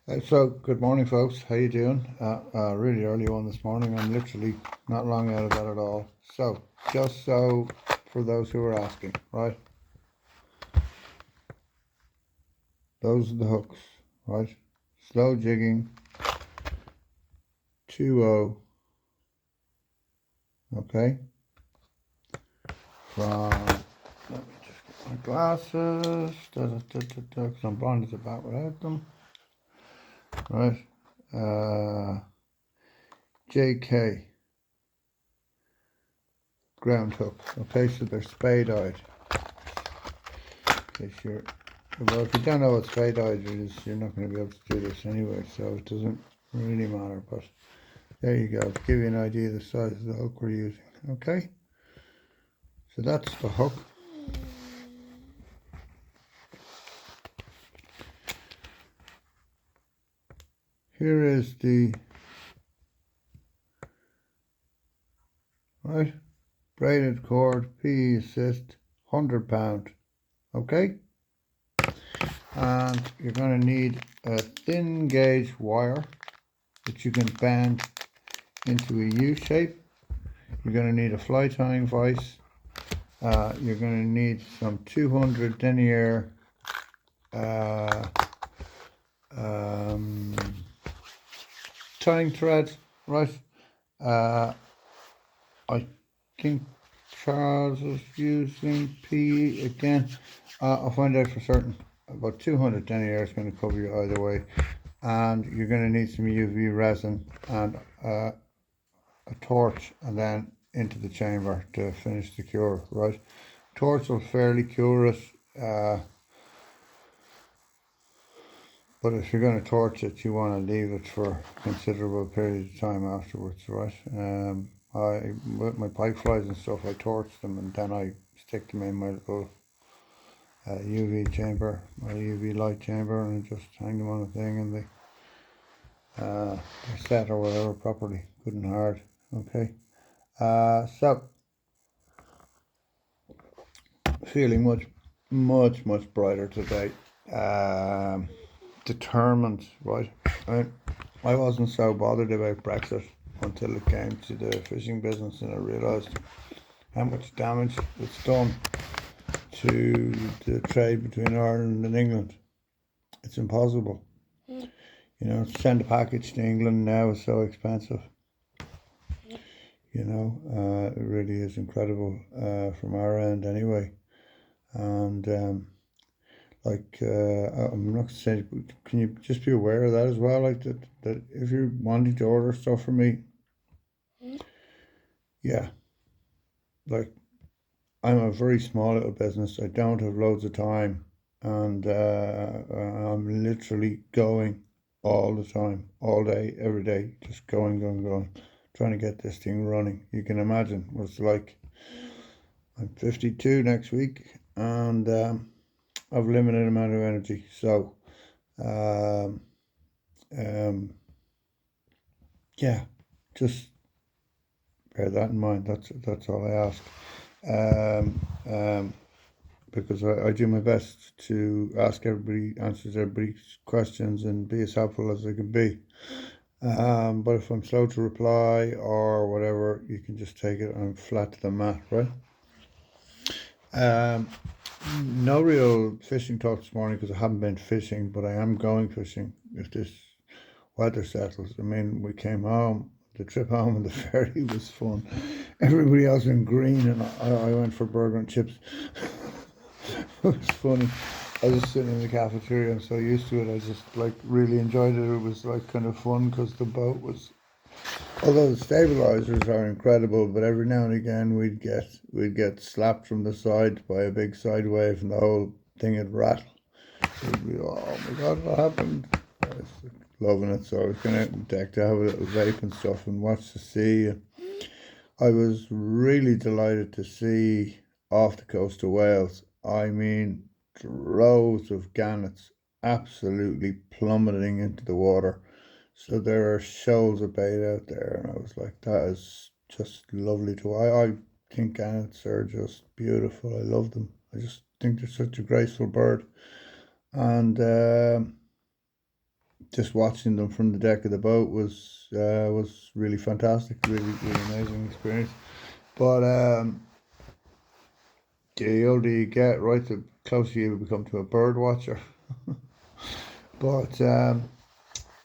So, good morning, folks. How you doing? Really early one this morning. I'm literally not long out of bed at all. So, just so for those who are asking, right? Those are the hooks, right? Slow jigging, 2-0, okay? From, let me just get my glasses, because I'm blind as a bat without them, right? JK, ground hook, okay? So they're spade-eyed. In case you're, well, if you don't know what spade-eyed is, you're not going to be able to do this anyway, so it doesn't really matter. But there you go, to give you an idea of the size of the hook we're using. Okay, so that's the hook. Here is the right braided cord PE Assist, £100. Okay, and you're going to need a thin gauge wire that you can bend into a U shape. You're going to need a fly tying vise. You're going to need some 200 denier tying thread, right? I think Charles is using PE again. I'll find out for certain. About 200 denier is going to cover you either way. And you're going to need some UV resin and a torch, and then into the chamber to finish the cure, right? Torch will fairly cure it, but if you're going to torch it, you want to leave it for a considerable period of time afterwards, right? With my pike flies and stuff, I torch them and then I stick them in my little UV chamber, my UV light chamber, and just hang them on a thing, and they're set or whatever properly, good and hard. Okay, so feeling much brighter today. Determined, right? I wasn't so bothered about Brexit until it came to the fishing business, and I realised how much damage it's done to the trade between Ireland and England. It's impossible. You know, to send a package to England now is so expensive. You know, it really is incredible from our end anyway. And I'm not saying, can you just be aware of that as well? Like that if you're wanting to order stuff from me, yeah, like I'm a very small little business. I don't have loads of time, and I'm literally going all the time, all day, every day, just going, trying to get this thing running. You can imagine what it's like. I'm 52 next week, and I've limited amount of energy, so um, um, yeah, just bear that in mind. That's all I ask. Um, um, because I do my best to ask everybody, answers everybody's questions, and be as helpful as I can be. But if I'm slow to reply or whatever, you can just take it and flat to the mat, right? Um, no real fishing talk this morning because I haven't been fishing, but I am going fishing if this weather settles. I mean, we came home, the trip home on the ferry was fun. Everybody else in green, and I went for burger and chips. It was funny. I was sitting in the cafeteria. I'm so used to it. I just like really enjoyed it. It was like kind of fun because the boat was, although the stabilizers are incredible, but every now and again we'd get slapped from the side by a big side wave, and the whole thing would rattle. We'd be, oh my god, what happened? I was loving it. So I was going out on deck to have a little vape and stuff and watch the sea. And I was really delighted to see off the coast of Wales. I mean, droves of gannets absolutely plummeting into the water. So there are shoals of bait out there, and I was like, that is just lovely to. I think gannets are just beautiful. I love them. I just think they're such a graceful bird, and just watching them from the deck of the boat was really fantastic, really amazing experience. But the older you get, right, the closer you become to a bird watcher. But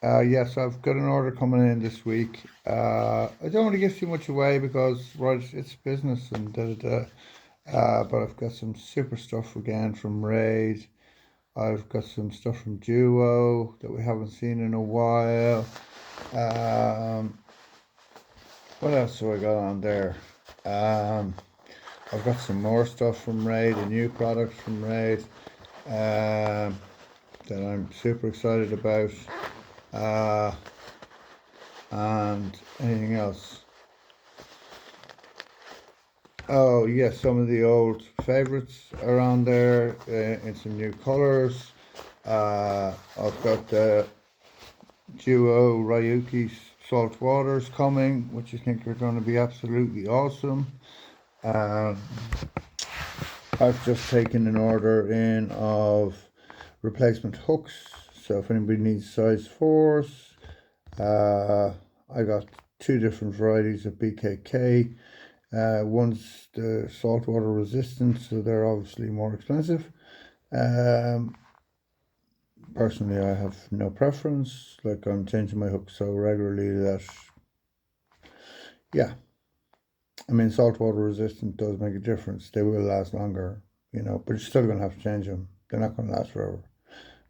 yes, I've got an order coming in this week. I don't want to give too much away because, right, it's business and da da da. But I've got some super stuff again from Raid. I've got some stuff from Duo that we haven't seen in a while. What else have I got on there? I've got some more stuff from Raid, a new product from Raid that I'm super excited about. And anything else? Oh yes, some of the old favorites are on there in some new colors. I've got the Duo Ryuki salt waters coming, which I think are going to be absolutely awesome. I've just taken an order in of replacement hooks, so if anybody needs size 4s, I got 2 different varieties of BKK. One's the saltwater resistant, so they're obviously more expensive. Personally, I have no preference. Like, I'm changing my hooks so regularly that, yeah. I mean, saltwater resistant does make a difference. They will last longer, but you're still going to have to change them. They're not going to last forever.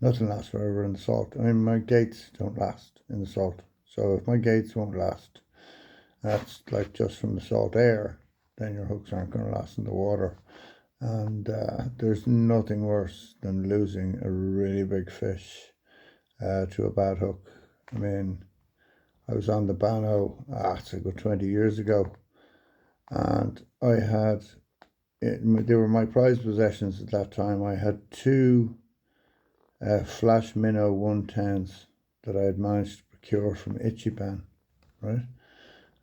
Nothing lasts forever in the salt. I mean, my gates don't last in the salt. So if my gates won't last, that's like just from the salt air, then your hooks aren't going to last in the water. And there's nothing worse than losing a really big fish to a bad hook. I mean, I was on the Bano, it's a good 20 years ago, and I had, they were my prized possessions at that time. I had 2 Flash Minnow 110s that I had managed to procure from Ichiban, right?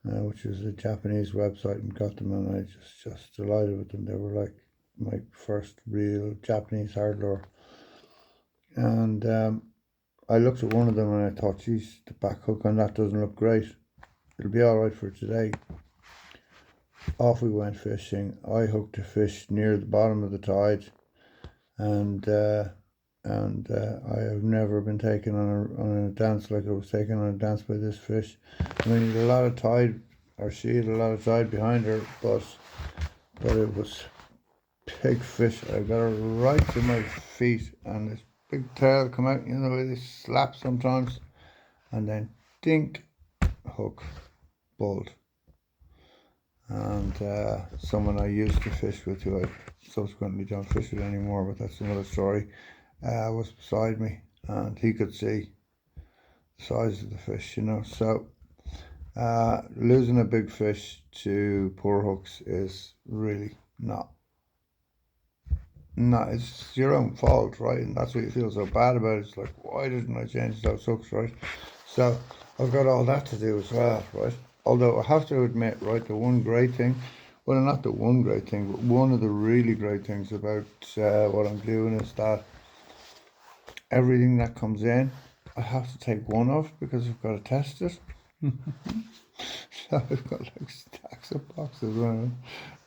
Which is a Japanese website, and got them, and I just delighted with them. They were like my first real Japanese hard lure. And I looked at one of them and I thought, geez, the back hook on that doesn't look great. It'll be all right for today. Off we went fishing. I hooked a fish near the bottom of the tide, and I have never been taken on a dance like I was taken on a dance by this fish. I mean, a lot of tide, or she had a lot of tide behind her, but it was big fish. I got her right to my feet, and this big tail come out. They slap sometimes, and then dink, hook, bolt. And someone I used to fish with, who I subsequently don't fish with anymore, but that's another story, was beside me, and he could see the size of the fish, So losing a big fish to poor hooks is really not, it's your own fault, right? And that's what you feel so bad about. It's like, why didn't I change those hooks, right? So I've got all that to do as well, right? Although I have to admit, right, the one great thing, well, not the one great thing, but one of the really great things about what I'm doing is that everything that comes in, I have to take one of, because I've got to test it. So I've got like stacks of boxes around,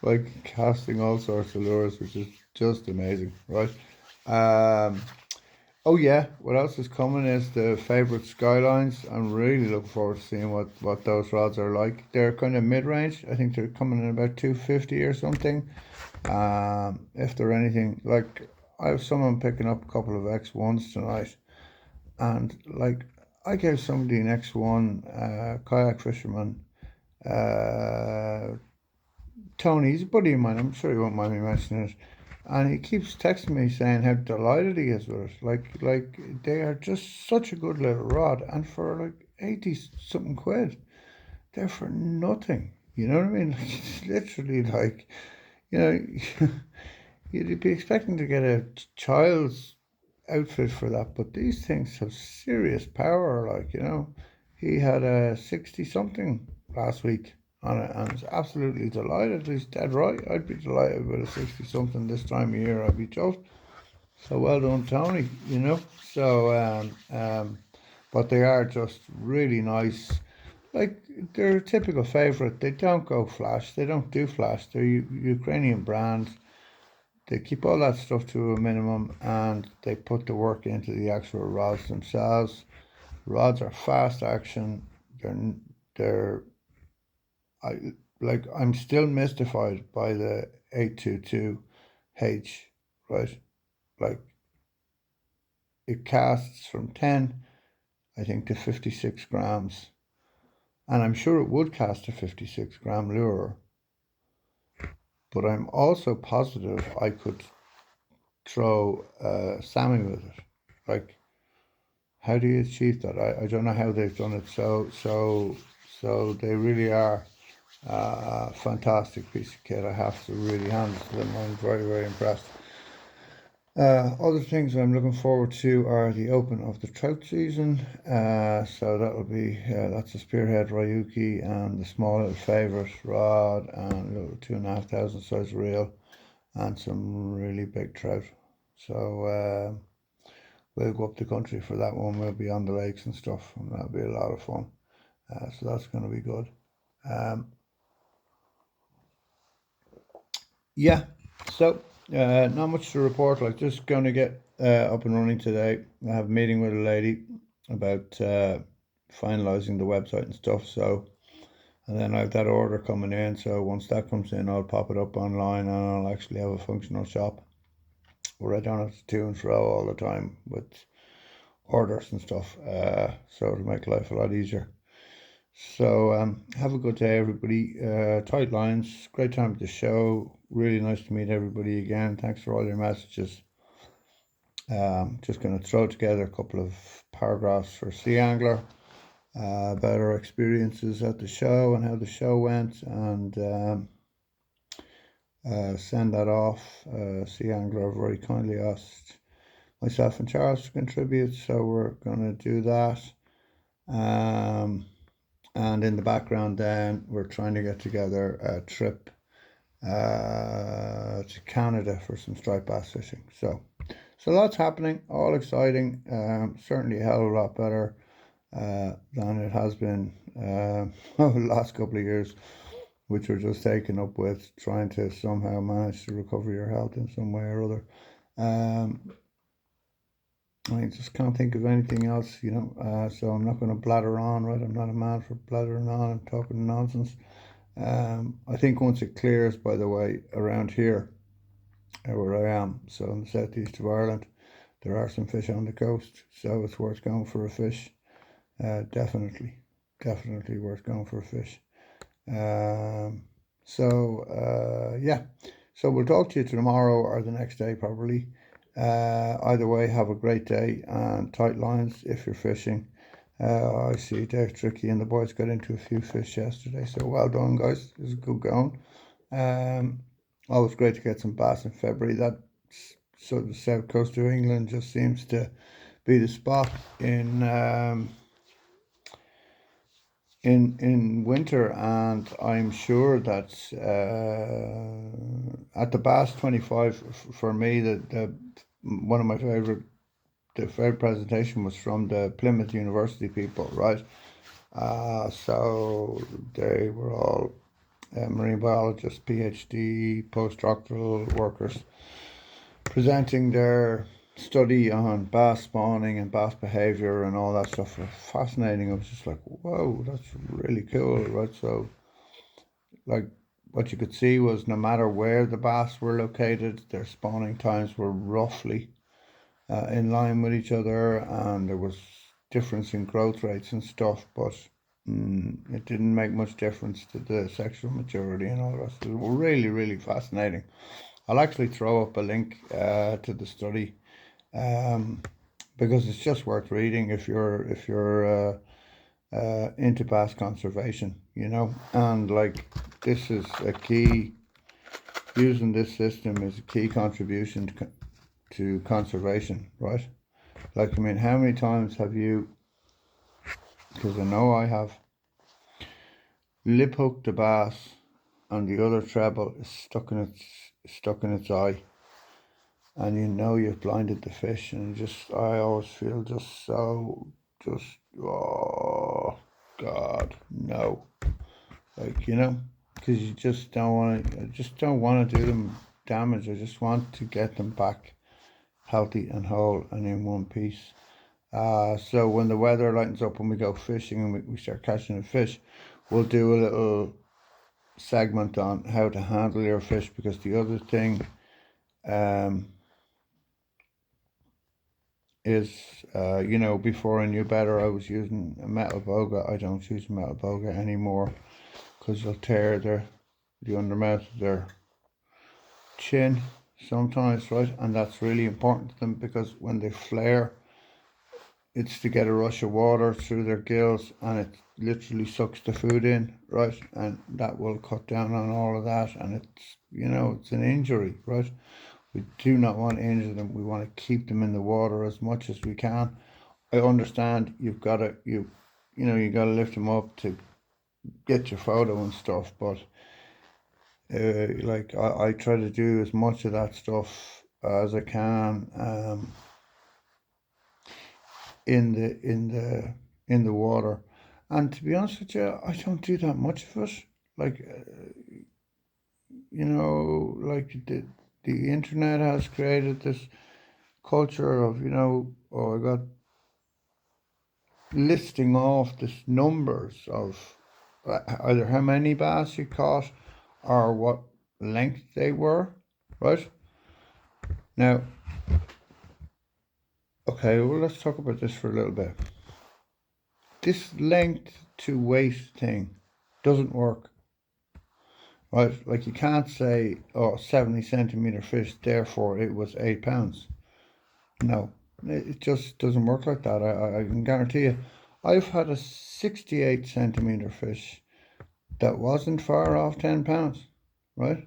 like casting all sorts of lures, which is just amazing, right? Oh yeah, what else is coming is the favorite Skylines. I'm really looking forward to seeing what those rods are like. They're kind of mid-range. I think they're coming in about 250 or something. If they're anything like, I have someone picking up a couple of X1s tonight, and like, I gave somebody an X1 kayak fisherman, Tony. He's a buddy of mine. I'm sure he won't mind me mentioning it. And he keeps texting me saying how delighted he is with it. Like they are just such a good little rod, and for like 80 something quid, they're for nothing. You know what I mean? Like, it's literally like, you'd be expecting to get a child's outfit for that, but these things have serious power. Like, he had a 60 something last week on it, and was absolutely delighted. He's dead right. I'd be delighted with a 60 something this time of year. I'd be chuffed. So well done, Tony. So but they are just really nice. Like, they're a typical favourite. They don't go flash. They don't do flash. They're Ukrainian brands. They keep all that stuff to a minimum, and they put the work into the actual rods themselves. Rods are fast action. They're I'm still mystified by the 822H, right? Like, it casts from 10, I think, to 56 grams. And I'm sure it would cast a 56-gram lure. But I'm also positive I could throw salmon with it. Like, how do you achieve that? I don't know how they've done it. So they really are a fantastic piece of kit. I have to really hand it to them. I'm very, very impressed. Other things I'm looking forward to are the open of the trout season. So that'll be that's a Spearhead Ryuki and the small little favourite rod and a little 2,500 size reel and some really big trout. So we'll go up the country for that one. We'll be on the lakes and stuff, and that'll be a lot of fun. So that's going to be good. Yeah, so not much to report. Like, just going to get up and running today. I have a meeting with a lady about finalising the website and stuff. So, and then I have that order coming in. So once that comes in, I'll pop it up online and I'll actually have a functional shop where I don't have to to and fro all the time with orders and stuff. So it'll make life a lot easier. So have a good day, everybody. Tight lines, great time at the show. Really nice to meet everybody again. Thanks for all your messages. Just going to throw together a couple of paragraphs for Sea Angler about our experiences at the show and how the show went, and send that off. Sea Angler very kindly asked myself and Charles to contribute, so we're going to do that. And in the background then, we're trying to get together a trip to Canada for some striped bass fishing. So lots happening, all exciting. Certainly a hell of a lot better than it has been over the last couple of years, which we're just taken up with trying to somehow manage to recover your health in some way or other. I just can't think of anything else, so I'm not going to blather on, right? I'm not a man for blathering on and talking nonsense. I think once it clears, by the way, around here, where I am, so in the southeast of Ireland, there are some fish on the coast, so it's worth going for a fish. Definitely worth going for a fish. Yeah, so we'll talk to you tomorrow or the next day probably. Either way, have a great day and tight lines if you're fishing. I see Dave Tricky and the boys got into a few fish yesterday, so well done, guys. It was good going. Always great to get some bass in February. That sort of the south coast of England just seems to be the spot in winter, and I'm sure that at the Bass 25 for me, the one of my favorite presentation was from the Plymouth University people, right? So they were all marine biologists, PhD, postdoctoral workers, presenting their study on bass spawning and bass behavior and all that stuff. Was fascinating. I was just like, whoa, that's really cool, right? So, like, what you could see was no matter where the bass were located, their spawning times were roughly in line with each other, and there was difference in growth rates and stuff, but it didn't make much difference to the sexual maturity and all the rest. It was really, really fascinating. I'll actually throw up a link to the study because it's just worth reading if you're into bass conservation, and like, this is a key. Using this system is a key contribution to conservation, right? Like, I mean, how many times have you, because I know I have, lip hooked the bass and the other treble is stuck in its eye, and you've blinded the fish, and I always feel just so just, oh God, no. Like, you know, because you just don't want to, I just don't want to do them damage. I just want to get them back healthy and whole and in one piece. So when the weather lightens up, when we go fishing and we start catching a fish, we'll do a little segment on how to handle your fish, because the other thing is, you know, before I knew better, I was using a metal boga. I don't use a metal boga anymore because they'll tear the undermouth of their chin sometimes, right? And that's really important to them, because when they flare, it's to get a rush of water through their gills, and it literally sucks the food in, right? And that will cut down on all of that, and it's, you know, it's an injury, right? We do not want to injure them. We want to keep them in the water as much as we can. I understand you've got to, you know, you got to lift them up to get your photo and stuff, but like I try to do as much of that stuff as I can in the water. And to be honest with you, I don't do that much of it. Like you know, like the internet has created this culture of, you know, oh, I got listing off this numbers of either how many bass you caught or what length they were, right? Now, okay, well, let's talk about this for a little bit. This length to weight thing doesn't work, right? Like, you can't say, oh, 70 centimeter fish, therefore it was 8 pounds. No, it just doesn't work like that. I can guarantee you. I've had a 68 centimeter fish that wasn't far off 10 pounds, right?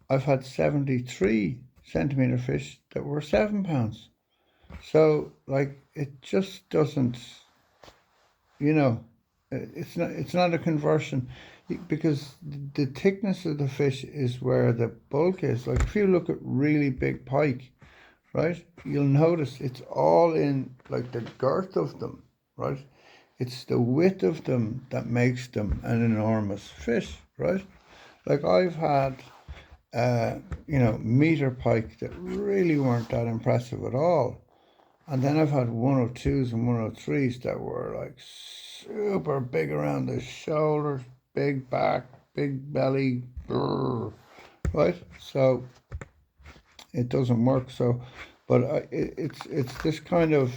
I've had 73 centimeter fish that were 7 pounds. So, like, it just doesn't, you know, it's not a conversion, because the thickness of the fish is where the bulk is. Like, if you look at really big pike, right, you'll notice it's all in, like, the girth of them, right? It's the width of them that makes them an enormous fish, right? Like, I've had, you know, meter pike that really weren't that impressive at all. And then I've had 102s and 103s that were like super big around the shoulders, big back, big belly, right? So it doesn't work. So, but it's this kind of.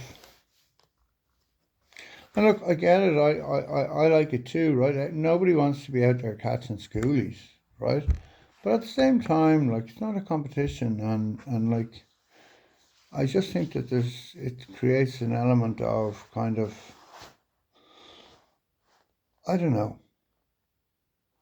And look, I get it. I like it too, right? Nobody wants to be out there catching schoolies, right? But at the same time, like, it's not a competition, and like, I just think that it creates an element of kind of, I don't know.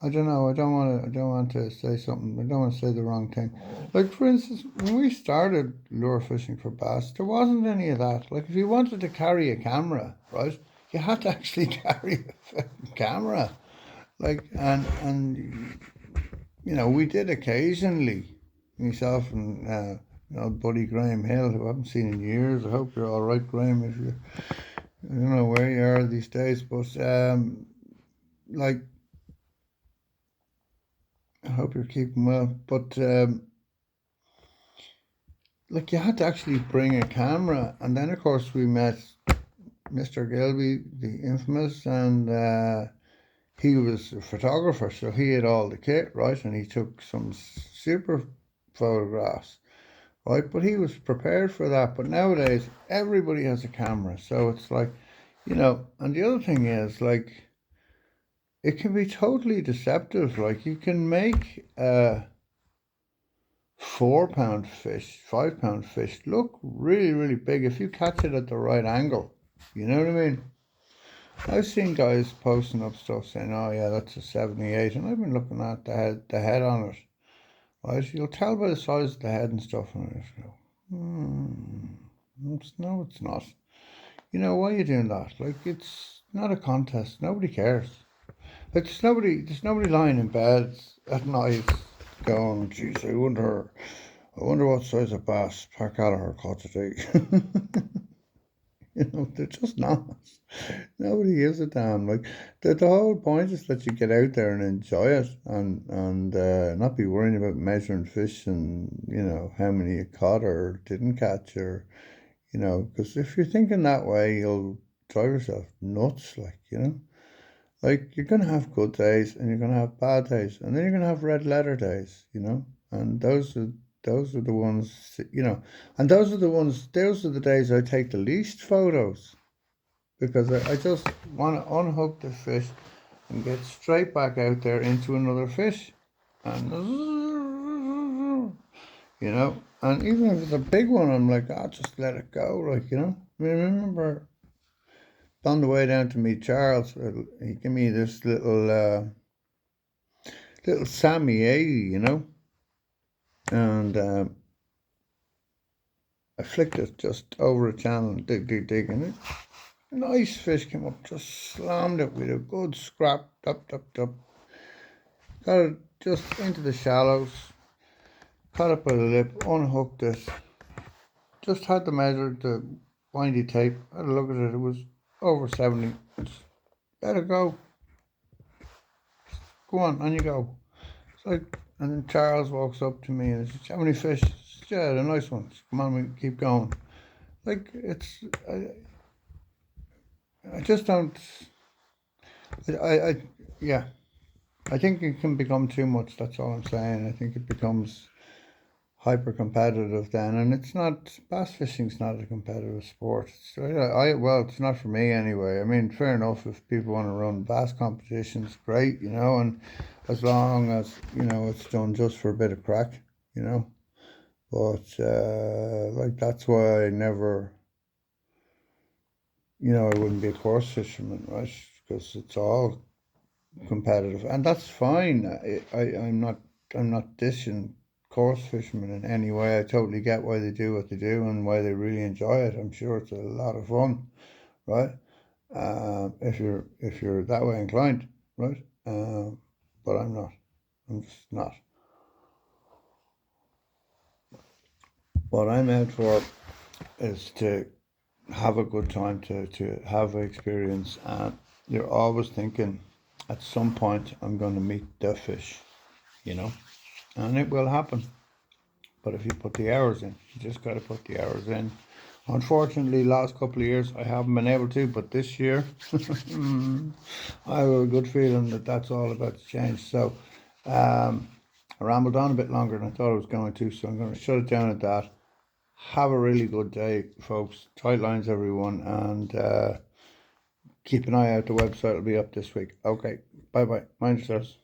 I don't know. I don't want to say something. I don't want to say the wrong thing. Like, for instance, when we started lure fishing for bass, there wasn't any of that. Like, if you wanted to carry a camera, right, you had to actually carry a camera. Like, and you know, we did occasionally, myself and you know, buddy Graham Hill, who I haven't seen in years. I hope you're all right, Graham. If you, I don't know where you are these days, but like, I hope you're keeping well. But like, you had to actually bring a camera, and then of course we met Mr. Gilby, the infamous, and he was a photographer, so he had all the kit, right, and he took some super photographs, right? But he was prepared for that. But nowadays, everybody has a camera, so it's like, you know. And the other thing is, like, it can be totally deceptive. Like, you can make a 4 pound fish, 5 pound fish look really, really big if you catch it at the right angle. You know what I mean? I've seen guys posting up stuff saying, "Oh yeah, that's a 78," and I've been looking at the head on it. Right, you'll tell by the size of the head and stuff, and I just go, no, it's not. You know, why are you doing that? Like, it's not a contest. Nobody cares. Like, there's nobody lying in bed at night going, "Geez, I wonder what size of bass Pat Gallagher caught today." You know, they're just not. Nobody gives a damn. Like the whole point is that you get out there and enjoy it, and not be worrying about measuring fish and how many you caught or didn't catch, or because if you're thinking that way, you'll drive yourself nuts. Like you're gonna have good days and you're gonna have bad days, and then you're gonna have red letter days. And those are the ones, and those are the days I take the least photos, because I just want to unhook the fish and get straight back out there into another fish, and and even if it's a big one, I'm like, I'll just let it go, I mean, I remember on the way down to meet Charles, he gave me this little Sammy 80, and I flicked it just over a channel and dig, and a nice fish came up, just slammed it with a good scrap, up. Got it just into the shallows, caught it by the lip, unhooked it, just had to measure the windy tape, had a look at it, it was over 70. Just let it go. Go on you go. It's like, and then Charles walks up to me and says, how many fish? I said, yeah, the nice ones. Come on, we keep going. Like, I just don't, yeah. I think it can become too much, that's all I'm saying. I think it becomes hyper competitive then, and it's not, bass fishing's not a competitive sport. Well, it's not for me anyway. I mean, fair enough, if people want to run bass competitions, great, and as long as it's done just for a bit of crack, but like, that's why I never, I wouldn't be a course fisherman, right? Because it's all competitive, and that's fine. I'm not dishing course fishermen in any way. I totally get why they do what they do and why they really enjoy it. I'm sure it's a lot of fun, right? If you're that way inclined, right? But I'm not. I'm just not. What I'm out for is to have a good time, to have an experience, and you're always thinking, at some point I'm going to meet the fish, and it will happen. But if you put the hours in, you just got to put the hours in. Unfortunately, last couple of years I haven't been able to, but this year I have a good feeling that that's all about to change. So I rambled on a bit longer than I thought I was going to, so I'm going to shut it down at that. Have a really good day, folks. Tight lines, everyone, and keep an eye out. The website will be up this week. Okay, bye-bye. Mind yourselves.